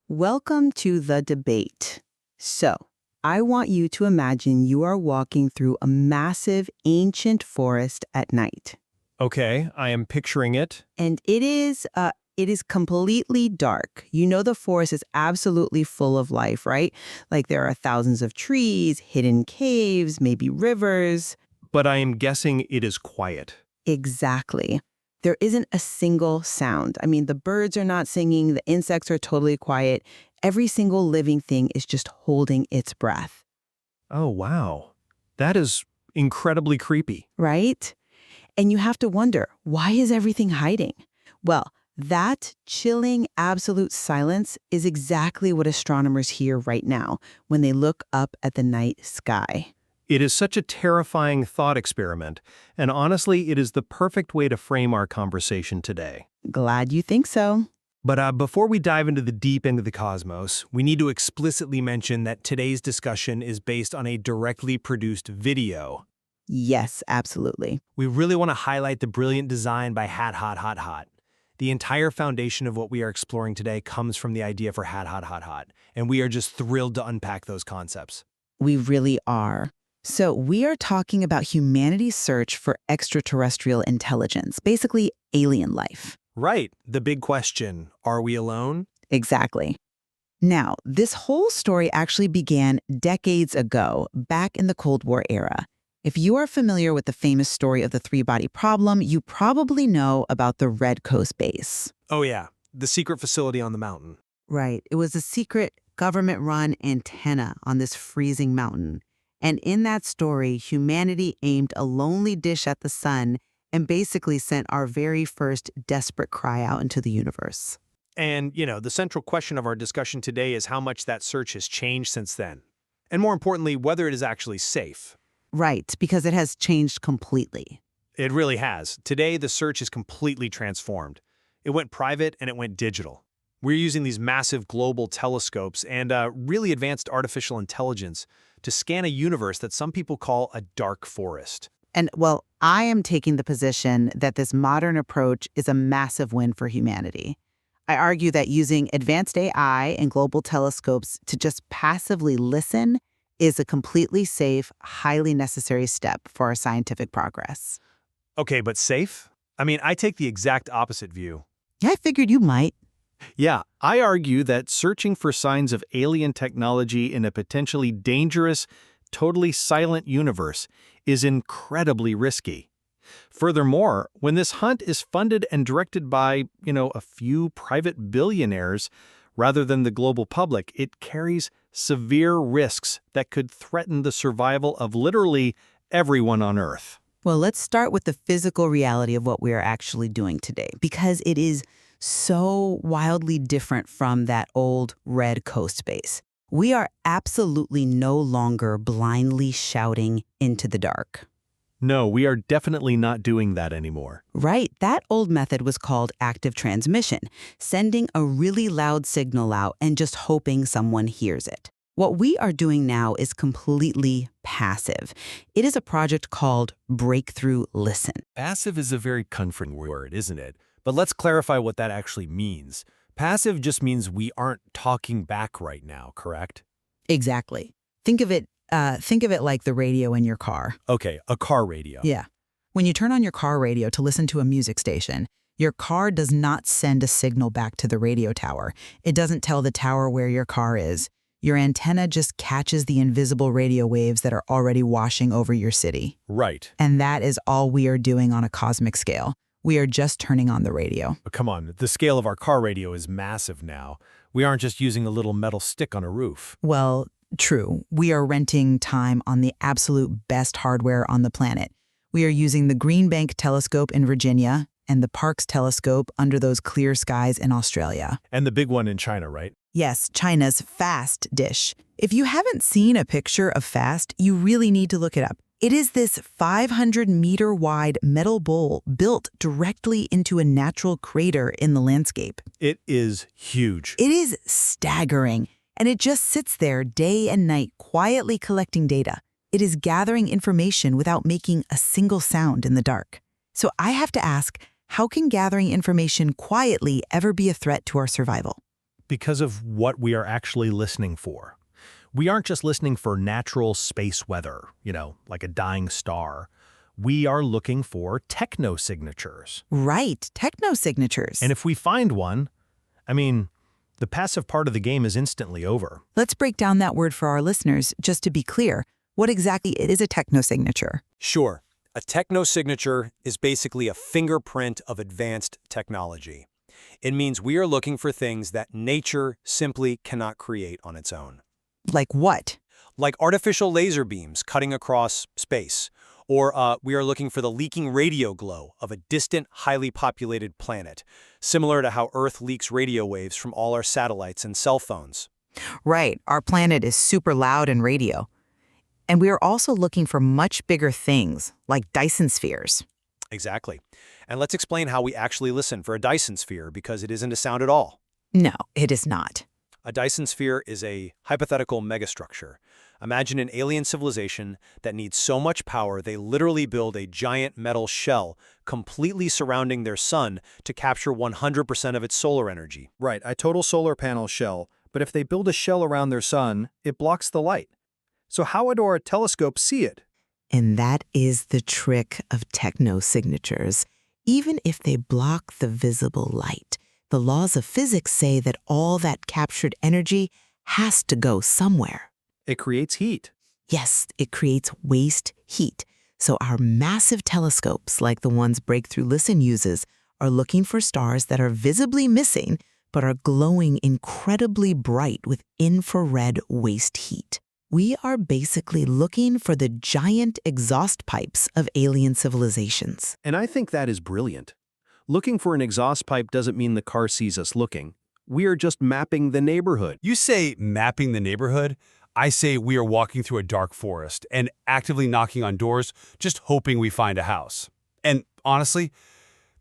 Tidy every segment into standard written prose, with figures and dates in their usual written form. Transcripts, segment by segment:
Welcome to the debate. So, I want you to imagine you are walking through a massive ancient forest at night. Okay, I am picturing it. And it is completely dark. You know the forest is absolutely full of life, right? Like there are thousands of trees, hidden caves, maybe rivers. But I am guessing it is quiet. Exactly. There isn't a single sound. I mean, the birds are not singing, the insects are totally quiet. Every single living thing is just holding its breath, Oh, wow. That is incredibly creepy. right? And you have to wonder, why is everything hiding? Well, that chilling absolute silence is exactly what astronomers hear right now when they look up at the night sky. It is such a terrifying thought experiment, and honestly, it is the perfect way to frame our conversation today. Glad you think so. But before we dive into the deep end of the cosmos, we need to explicitly mention that today's discussion is based on a directly produced video. Yes, absolutely. We really want to highlight the brilliant design by Hat Hot Hot Hot. The entire foundation of what we are exploring today comes from the idea for Hat Hot Hot Hot, and we are just thrilled to unpack those concepts. We really are. So we are talking about humanity's search for extraterrestrial intelligence, basically alien life. Right, the big question, are we alone? Exactly. Now, this whole story actually began decades ago, back in the Cold War era. If you are familiar with the famous story of the three-body problem, you probably know about the Red Coast Base. Oh yeah, the secret facility on the mountain. Right. It was a secret government-run antenna on this freezing mountain. And in that story, humanity aimed a lonely dish at the sun and basically sent our very first desperate cry out into the universe. And, the central question of our discussion today is how much that search has changed since then. And more importantly, whether it is actually safe. Right, because it has changed completely. It really has. Today, the search is completely transformed. It went private and it went digital. We're using these massive global telescopes and really advanced artificial intelligence to scan a universe that some people call a dark forest. And, well, I am taking the position that this modern approach is a massive win for humanity. I argue that using advanced AI and global telescopes to just passively listen is a completely safe, highly necessary step for our scientific progress. Okay, but safe? I mean, I take the exact opposite view. I figured you might. Yeah, I argue that searching for signs of alien technology in a potentially dangerous, totally silent universe is incredibly risky. Furthermore, when this hunt is funded and directed by, a few private billionaires rather than the global public, it carries severe risks that could threaten the survival of literally everyone on Earth. Well, let's start with the physical reality of what we are actually doing today, because it is so wildly different from that old Red Coast Base. We are absolutely no longer blindly shouting into the dark. No, we are definitely not doing that anymore. Right, that old method was called active transmission, sending a really loud signal out and just hoping someone hears it. What we are doing now is completely passive. It is a project called Breakthrough Listen. Passive is a very comforting word, isn't it? But let's clarify what that actually means. Passive just means we aren't talking back right now, correct? Exactly. Think of it like the radio in your car. Okay, a car radio. Yeah. When you turn on your car radio to listen to a music station, your car does not send a signal back to the radio tower. It doesn't tell the tower where your car is. Your antenna just catches the invisible radio waves that are already washing over your city. Right. And that is all we are doing on a cosmic scale. We are just turning on the radio. But come on, the scale of our car radio is massive now. We aren't just using a little metal stick on a roof. Well, true. We are renting time on the absolute best hardware on the planet. We are using the Green Bank telescope in Virginia and the Parkes telescope under those clear skies in Australia. And the big one in China, right? Yes, China's FAST dish. If you haven't seen a picture of FAST, you really need to look it up. It is this 500-meter-wide metal bowl built directly into a natural crater in the landscape. It is huge. It is staggering, and it just sits there day and night quietly collecting data. It is gathering information without making a single sound in the dark. So I have to ask, how can gathering information quietly ever be a threat to our survival? Because of what we are actually listening for. We aren't just listening for natural space weather, like a dying star. We are looking for techno-signatures. Right, techno-signatures. And if we find one, the passive part of the game is instantly over. Let's break down that word for our listeners, just to be clear. What exactly is a techno-signature? Sure. A techno-signature is basically a fingerprint of advanced technology. It means we are looking for things that nature simply cannot create on its own. Like what? Like artificial laser beams cutting across space. Or we are looking for the leaking radio glow of a distant, highly populated planet, similar to how Earth leaks radio waves from all our satellites and cell phones. Right, our planet is super loud in radio. And we are also looking for much bigger things, like Dyson spheres. Exactly. And let's explain how we actually listen for a Dyson sphere, because it isn't a sound at all. No, it is not. A Dyson sphere is a hypothetical megastructure. Imagine an alien civilization that needs so much power they literally build a giant metal shell completely surrounding their sun to capture 100% of its solar energy. Right, a total solar panel shell. But if they build a shell around their sun, it blocks the light. So how would our telescope see it? And that is the trick of techno-signatures. Even if they block the visible light, the laws of physics say that all that captured energy has to go somewhere. It creates heat. Yes, it creates waste heat. So our massive telescopes, like the ones Breakthrough Listen uses, are looking for stars that are visibly missing but are glowing incredibly bright with infrared waste heat. We are basically looking for the giant exhaust pipes of alien civilizations. And I think that is brilliant. Looking for an exhaust pipe doesn't mean the car sees us looking. We are just mapping the neighborhood. You say mapping the neighborhood. I say we are walking through a dark forest and actively knocking on doors, just hoping we find a house. And honestly,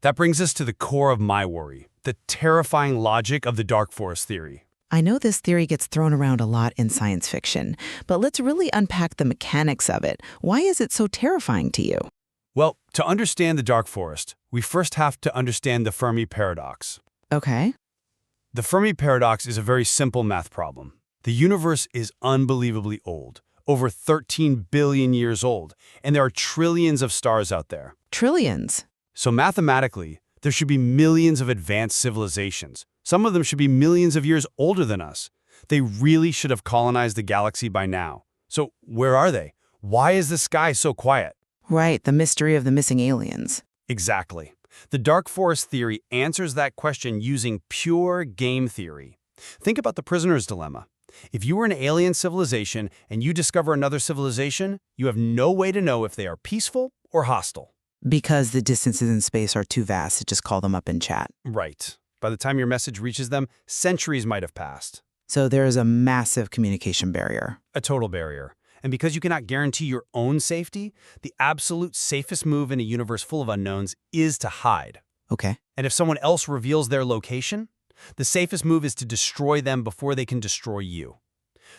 that brings us to the core of my worry, the terrifying logic of the dark forest theory. I know this theory gets thrown around a lot in science fiction, but let's really unpack the mechanics of it. Why is it so terrifying to you? Well, to understand the dark forest, we first have to understand the Fermi paradox. Okay. The Fermi paradox is a very simple math problem. The universe is unbelievably old, over 13 billion years old, and there are trillions of stars out there. Trillions. So mathematically, there should be millions of advanced civilizations. Some of them should be millions of years older than us. They really should have colonized the galaxy by now. So where are they? Why is the sky so quiet? Right, the mystery of the missing aliens. Exactly. The dark forest theory answers that question using pure game theory. Think about the prisoner's dilemma. If you were an alien civilization and you discover another civilization, you have no way to know if they are peaceful or hostile. Because the distances in space are too vast to just call them up and chat. Right. By the time your message reaches them, centuries might have passed. So there is a massive communication barrier. A total barrier. And because you cannot guarantee your own safety, the absolute safest move in a universe full of unknowns is to hide. Okay. And if someone else reveals their location, the safest move is to destroy them before they can destroy you.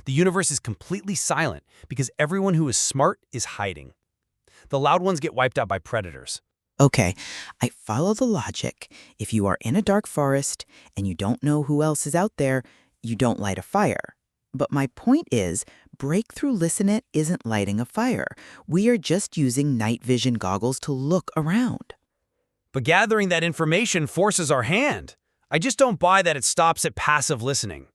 The universe is completely silent because everyone who is smart is hiding. The loud ones get wiped out by predators. Okay, I follow the logic. If you are in a dark forest and you don't know who else is out there, you don't light a fire. But my point is, Breakthrough Listen It isn't lighting a fire. We are just using night vision goggles to look around. But gathering that information forces our hand. I just don't buy that it stops at passive listening.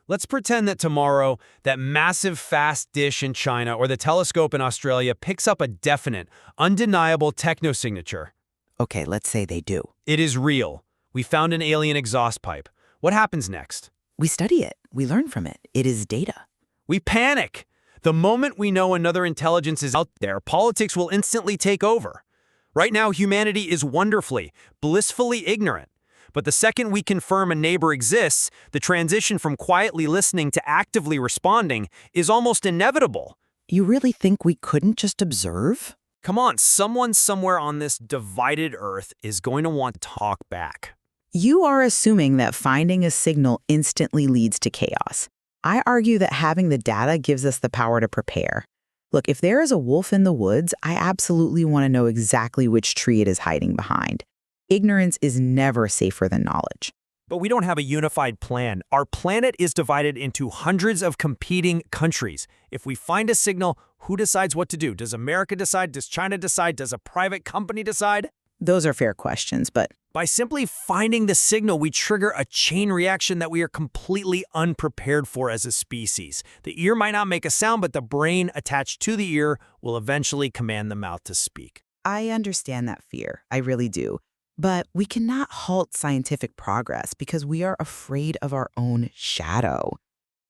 Let's pretend that tomorrow, that massive fast dish in China or the telescope in Australia picks up a definite, undeniable techno-signature. Okay, let's say they do. It is real. We found an alien exhaust pipe. What happens next? We study it. We learn from it. It is data. We panic. The moment we know another intelligence is out there, politics will instantly take over. Right now, humanity is wonderfully, blissfully ignorant. But the second we confirm a neighbor exists, the transition from quietly listening to actively responding is almost inevitable. You really think we couldn't just observe? Come on, someone somewhere on this divided Earth is going to want to talk back. You are assuming that finding a signal instantly leads to chaos. I argue that having the data gives us the power to prepare. Look, if there is a wolf in the woods, I absolutely want to know exactly which tree it is hiding behind. Ignorance is never safer than knowledge. But we don't have a unified plan. Our planet is divided into hundreds of competing countries. If we find a signal, who decides what to do? Does America decide? Does China decide? Does a private company decide? Those are fair questions, but By simply finding the signal, we trigger a chain reaction that we are completely unprepared for as a species. The ear might not make a sound, but the brain attached to the ear will eventually command the mouth to speak. I understand that fear. I really do. But we cannot halt scientific progress because we are afraid of our own shadow.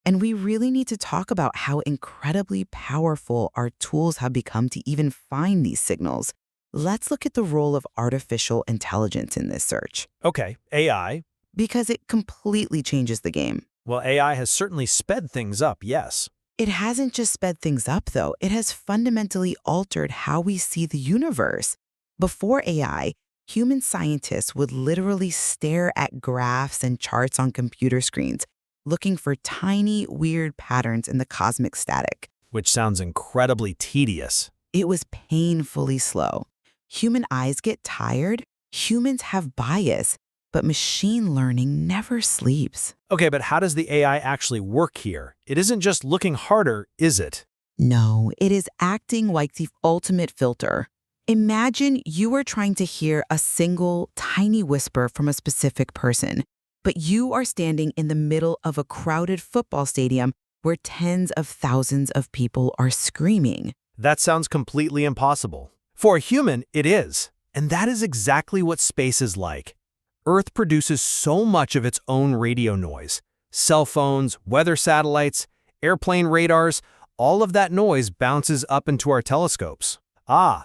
And we really need to talk about how incredibly powerful our tools have become to even find these signals. Let's look at the role of artificial intelligence in this search, Okay, AI. because it completely changes the game. Well, AI has certainly sped things up, yes. It hasn't just sped things up, though. It has fundamentally altered how we see the universe. Before AI, human scientists would literally stare at graphs and charts on computer screens, looking for tiny, weird patterns in the cosmic static. Which sounds incredibly tedious. It was painfully slow. Human eyes get tired, humans have bias, but machine learning never sleeps. Okay, but how does the AI actually work here? It isn't just looking harder, is it? No, it is acting like the ultimate filter. Imagine you are trying to hear a single, tiny whisper from a specific person, but you are standing in the middle of a crowded football stadium where tens of thousands of people are screaming. That sounds completely impossible. For a human, it is. And that is exactly what space is like. Earth produces so much of its own radio noise. Cell phones, weather satellites, airplane radars, all of that noise bounces up into our telescopes.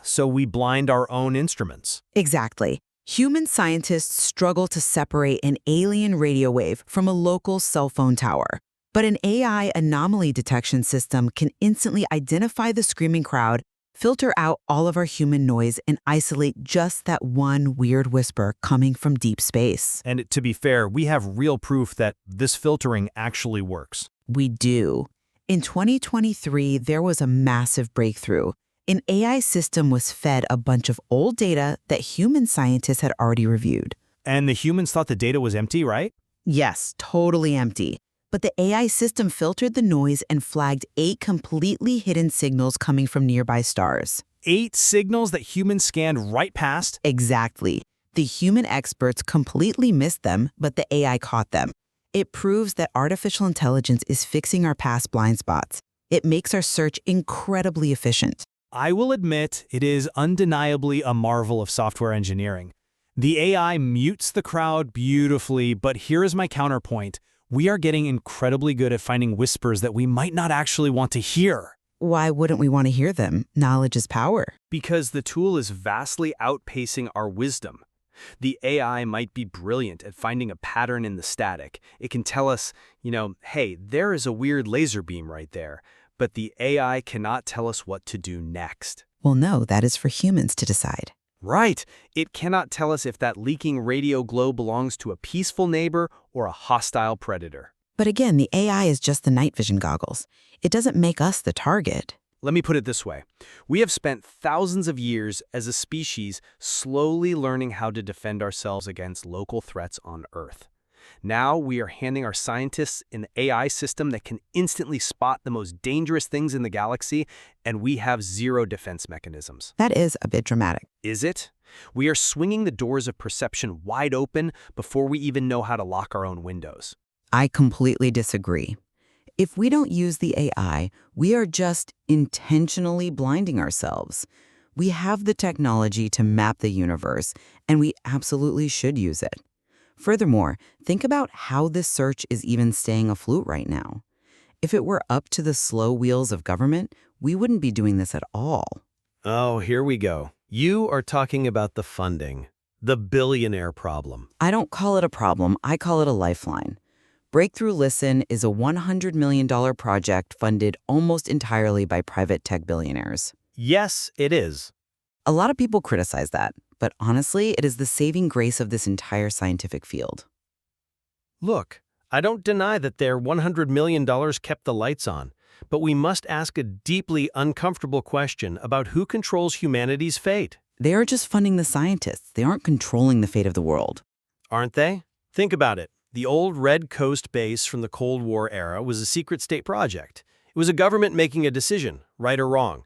So we blind our own instruments. Exactly. Human scientists struggle to separate an alien radio wave from a local cell phone tower. But an AI anomaly detection system can instantly identify the screaming crowd, filter out all of our human noise, and isolate just that one weird whisper coming from deep space. And to be fair, we have real proof that this filtering actually works. We do. In 2023, there was a massive breakthrough. An AI system was fed a bunch of old data that human scientists had already reviewed. And the humans thought the data was empty, right? Yes, totally empty. But the AI system filtered the noise and flagged 8 completely hidden signals coming from nearby stars. 8 signals that humans scanned right past? Exactly. The human experts completely missed them, but the AI caught them. It proves that artificial intelligence is fixing our past blind spots. It makes our search incredibly efficient. I will admit, it is undeniably a marvel of software engineering. The AI mutes the crowd beautifully, but here is my counterpoint. We are getting incredibly good at finding whispers that we might not actually want to hear. Why wouldn't we want to hear them? Knowledge is power. Because the tool is vastly outpacing our wisdom. The AI might be brilliant at finding a pattern in the static. It can tell us, hey, there is a weird laser beam right there. But the AI cannot tell us what to do next. Well, no, that is for humans to decide. Right. It cannot tell us if that leaking radio glow belongs to a peaceful neighbor or a hostile predator. But again, the AI is just the night vision goggles. It doesn't make us the target. Let me put it this way. We have spent thousands of years as a species slowly learning how to defend ourselves against local threats on Earth. Now we are handing our scientists an AI system that can instantly spot the most dangerous things in the galaxy, and we have zero defense mechanisms. That is a bit dramatic. Is it? We are swinging the doors of perception wide open before we even know how to lock our own windows. I completely disagree. If we don't use the AI, we are just intentionally blinding ourselves. We have the technology to map the universe, and we absolutely should use it. Furthermore, think about how this search is even staying afloat right now. If it were up to the slow wheels of government, we wouldn't be doing this at all. Oh, here we go. You are talking about the funding, the billionaire problem. I don't call it a problem, I call it a lifeline. Breakthrough Listen is a $100 million project funded almost entirely by private tech billionaires. Yes, it is. A lot of people criticize that, but honestly, it is the saving grace of this entire scientific field. Look, I don't deny that their $100 million kept the lights on, but we must ask a deeply uncomfortable question about who controls humanity's fate. They are just funding the scientists. They aren't controlling the fate of the world. Aren't they? Think about it. The old Red Coast base from the Cold War era was a secret state project. It was a government making a decision, right or wrong.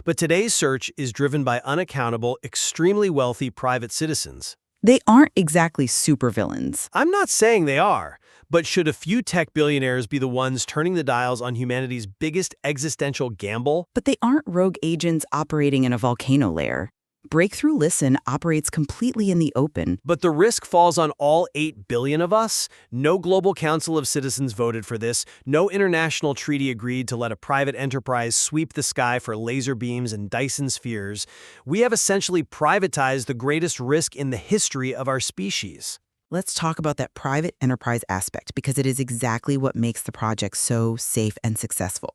But today's search is driven by unaccountable, extremely wealthy private citizens. They aren't exactly supervillains. I'm not saying they are, but should a few tech billionaires be the ones turning the dials on humanity's biggest existential gamble? But they aren't rogue agents operating in a volcano lair. Breakthrough Listen operates completely in the open. But the risk falls on all 8 billion of us. No global council of citizens voted for this. No international treaty agreed to let a private enterprise sweep the sky for laser beams and Dyson spheres. We have essentially privatized the greatest risk in the history of our species. Let's talk about that private enterprise aspect because it is exactly what makes the project so safe and successful.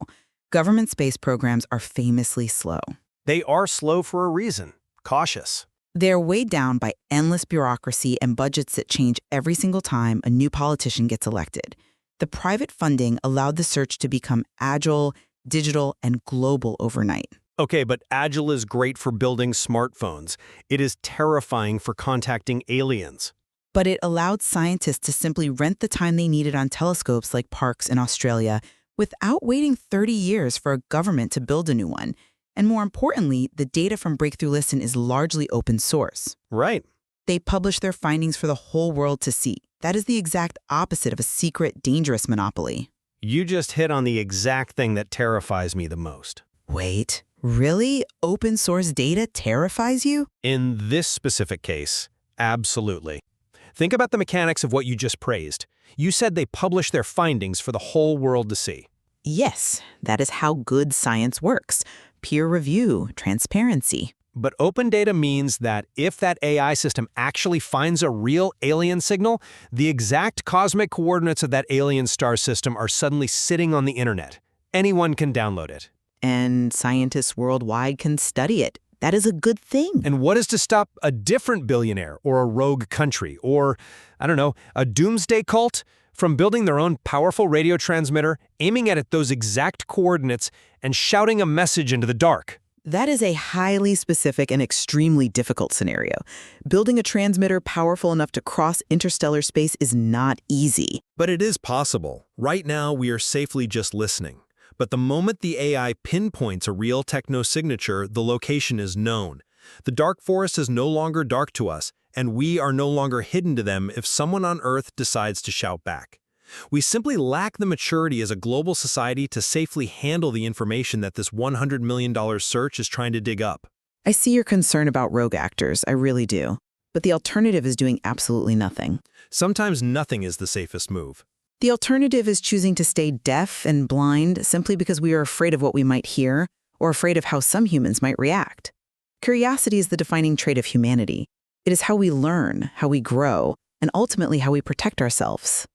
Government space programs are famously slow. They are slow for a reason. Cautious. They're weighed down by endless bureaucracy and budgets that change every single time a new politician gets elected. The private funding allowed the search to become agile, digital, and global overnight. Okay, but agile is great for building smartphones. It is terrifying for contacting aliens. But it allowed scientists to simply rent the time they needed on telescopes like Parkes in Australia without waiting 30 years for a government to build a new one. And more importantly, the data from Breakthrough Listen is largely open source. Right. They publish their findings for the whole world to see. That is the exact opposite of a secret, dangerous monopoly. You just hit on the exact thing that terrifies me the most. Wait, really? Open source data terrifies you? In this specific case, absolutely. Think about the mechanics of what you just praised. You said they publish their findings for the whole world to see. Yes, that is how good science works. Peer review, transparency. But open data means that if that AI system actually finds a real alien signal, the exact cosmic coordinates of that alien star system are suddenly sitting on the internet. Anyone can download it. And scientists worldwide can study it. That is a good thing. And what is to stop a different billionaire or a rogue country or, I don't know, a doomsday cult from building their own powerful radio transmitter, aiming at those exact coordinates, and shouting a message into the dark? That is a highly specific and extremely difficult scenario. Building a transmitter powerful enough to cross interstellar space is not easy. But it is possible. Right now, we are safely just listening. But the moment the AI pinpoints a real techno-signature, the location is known. The dark forest is no longer dark to us, and we are no longer hidden to them if someone on Earth decides to shout back. We simply lack the maturity as a global society to safely handle the information that this $100 million search is trying to dig up. I see your concern about rogue actors, I really do. But the alternative is doing absolutely nothing. Sometimes nothing is the safest move. The alternative is choosing to stay deaf and blind simply because we are afraid of what we might hear or afraid of how some humans might react. Curiosity is the defining trait of humanity. It is how we learn, how we grow, and ultimately how we protect ourselves.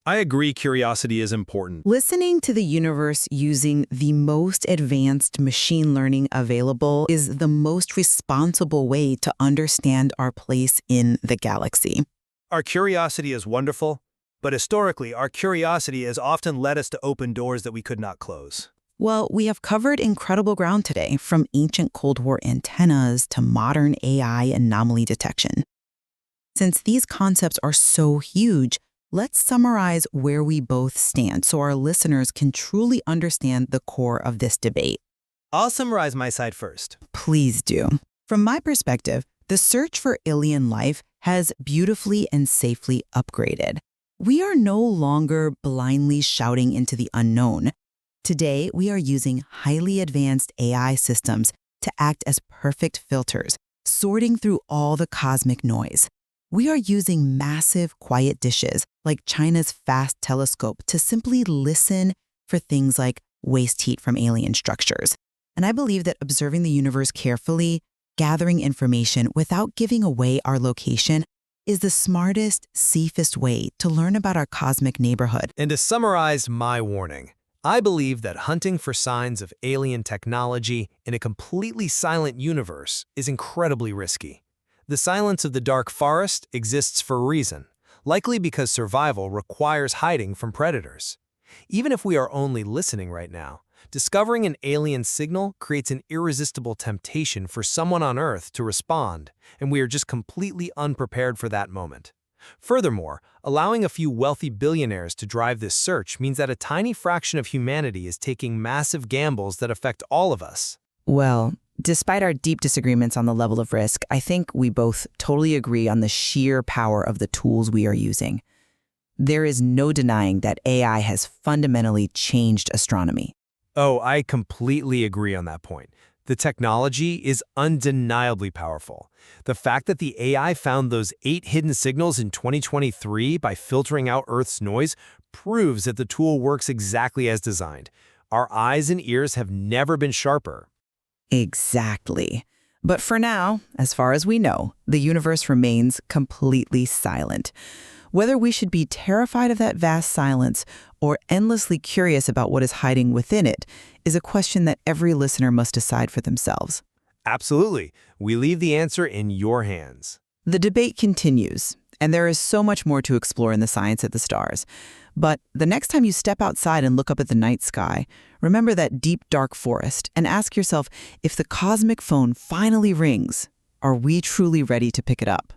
I agree curiosity is important. Listening to the universe using the most advanced machine learning available is the most responsible way to understand our place in the galaxy. Our curiosity is wonderful, but historically, our curiosity has often led us to open doors that we could not close. Well, we have covered incredible ground today, from ancient Cold War antennas to modern AI anomaly detection. Since these concepts are so huge, let's summarize where we both stand so our listeners can truly understand the core of this debate. I'll summarize my side first. Please do. From my perspective, the search for alien life has beautifully and safely upgraded. We are no longer blindly shouting into the unknown. Today, we are using highly advanced AI systems to act as perfect filters, sorting through all the cosmic noise. We are using massive quiet dishes like China's fast telescope to simply listen for things like waste heat from alien structures. And I believe that observing the universe carefully, gathering information without giving away our location, is the smartest, safest way to learn about our cosmic neighborhood. And to summarize my warning, I believe that hunting for signs of alien technology in a completely silent universe is incredibly risky. The silence of the dark forest exists for a reason, likely because survival requires hiding from predators. Even if we are only listening right now, discovering an alien signal creates an irresistible temptation for someone on Earth to respond, and we are just completely unprepared for that moment. Furthermore, allowing a few wealthy billionaires to drive this search means that a tiny fraction of humanity is taking massive gambles that affect all of us. Well, despite our deep disagreements on the level of risk, I think we both totally agree on the sheer power of the tools we are using. There is no denying that AI has fundamentally changed astronomy. Oh, I completely agree on that point. The technology is undeniably powerful. The fact that the AI found those 8 hidden signals in 2023 by filtering out Earth's noise proves that the tool works exactly as designed. Our eyes and ears have never been sharper. Exactly. But for now, as far as we know, the universe remains completely silent. Whether we should be terrified of that vast silence or endlessly curious about what is hiding within it is a question that every listener must decide for themselves. Absolutely. We leave the answer in your hands. The debate continues, and there is so much more to explore in the science of the stars. But the next time you step outside and look up at the night sky, remember that deep, dark forest and ask yourself, if the cosmic phone finally rings, are we truly ready to pick it up?